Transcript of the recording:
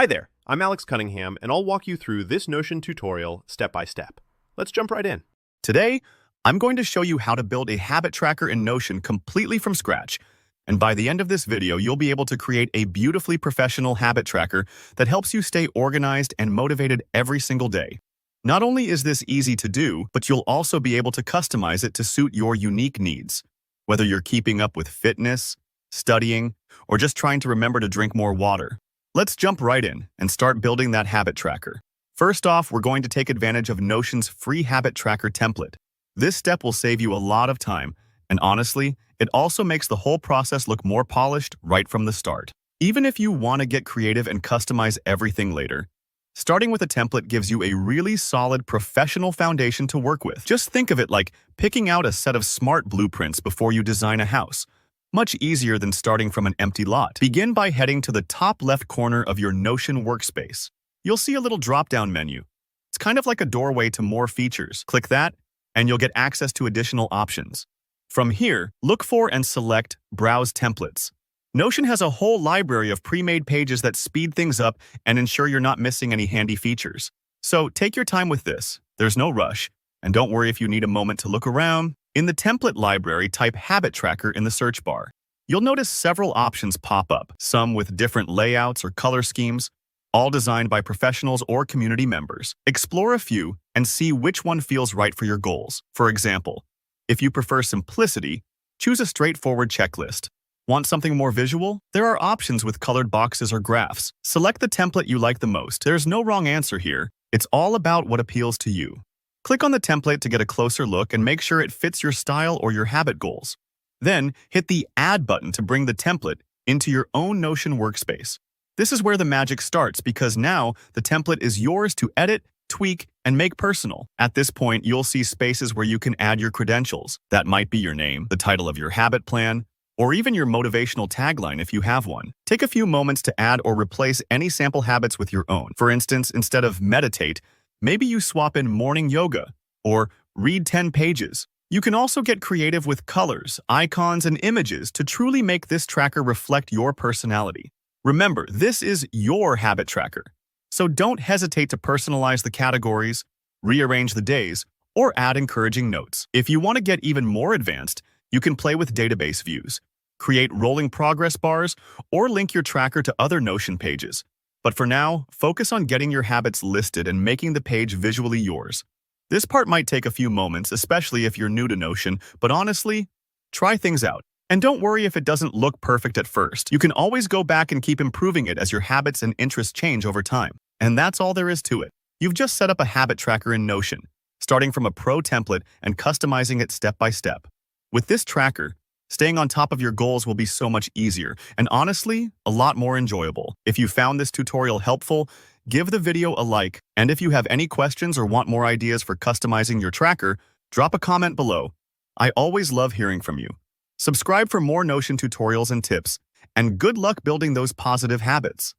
Hi there, I'm Alex Cunningham, and I'll walk you through this Notion tutorial step by step. Let's jump right in. Today, I'm going to show you how to build a habit tracker in Notion completely from scratch. And by the end of this video, you'll be able to create a beautifully professional habit tracker that helps you stay organized and motivated every single day. Not only is this easy to do, but you'll also be able to customize it to suit your unique needs. Whether you're keeping up with fitness, studying, or just trying to remember to drink more water. Let's jump right in and start building that habit tracker. First off, we're going to take advantage of Notion's free habit tracker template. This step will save you a lot of time, and honestly, it also makes the whole process look more polished right from the start. Even if you want to get creative and customize everything later, starting with a template gives you a really solid professional foundation to work with. Just think of it like picking out a set of smart blueprints before you design a house. Much easier than starting from an empty lot. Begin by heading to the top left corner of your Notion workspace. You'll see a little drop-down menu. It's kind of like a doorway to more features. Click that, and you'll get access to additional options. From here, look for and select Browse Templates. Notion has a whole library of pre-made pages that speed things up and ensure you're not missing any handy features. So take your time with this. There's no rush, and don't worry if you need a moment to look around. In the template library, type Habit Tracker in the search bar. You'll notice several options pop up, some with different layouts or color schemes, all designed by professionals or community members. Explore a few and see which one feels right for your goals. For example, if you prefer simplicity, choose a straightforward checklist. Want something more visual? There are options with colored boxes or graphs. Select the template you like the most. There's no wrong answer here. It's all about what appeals to you. Click on the template to get a closer look and make sure it fits your style or your habit goals. Then, hit the Add button to bring the template into your own Notion workspace. This is where the magic starts because now the template is yours to edit, tweak, and make personal. At this point, you'll see spaces where you can add your credentials. That might be your name, the title of your habit plan, or even your motivational tagline if you have one. Take a few moments to add or replace any sample habits with your own. For instance, instead of meditate, maybe you swap in morning yoga or read 10 pages. You can also get creative with colors, icons, and images to truly make this tracker reflect your personality. Remember, this is your habit tracker, so don't hesitate to personalize the categories, rearrange the days, or add encouraging notes. If you want to get even more advanced, you can play with database views, create rolling progress bars, or link your tracker to other Notion pages. But for now, focus on getting your habits listed and making the page visually yours. This part might take a few moments, especially if you're new to Notion, but honestly, try things out. And don't worry if it doesn't look perfect at first. You can always go back and keep improving it as your habits and interests change over time. And that's all there is to it. You've just set up a habit tracker in Notion, starting from a pro template and customizing it step by step. With this tracker, staying on top of your goals will be so much easier and honestly, a lot more enjoyable. If you found this tutorial helpful, give the video a like. And if you have any questions or want more ideas for customizing your tracker, drop a comment below. I always love hearing from you. Subscribe for more Notion tutorials and tips, and good luck building those positive habits.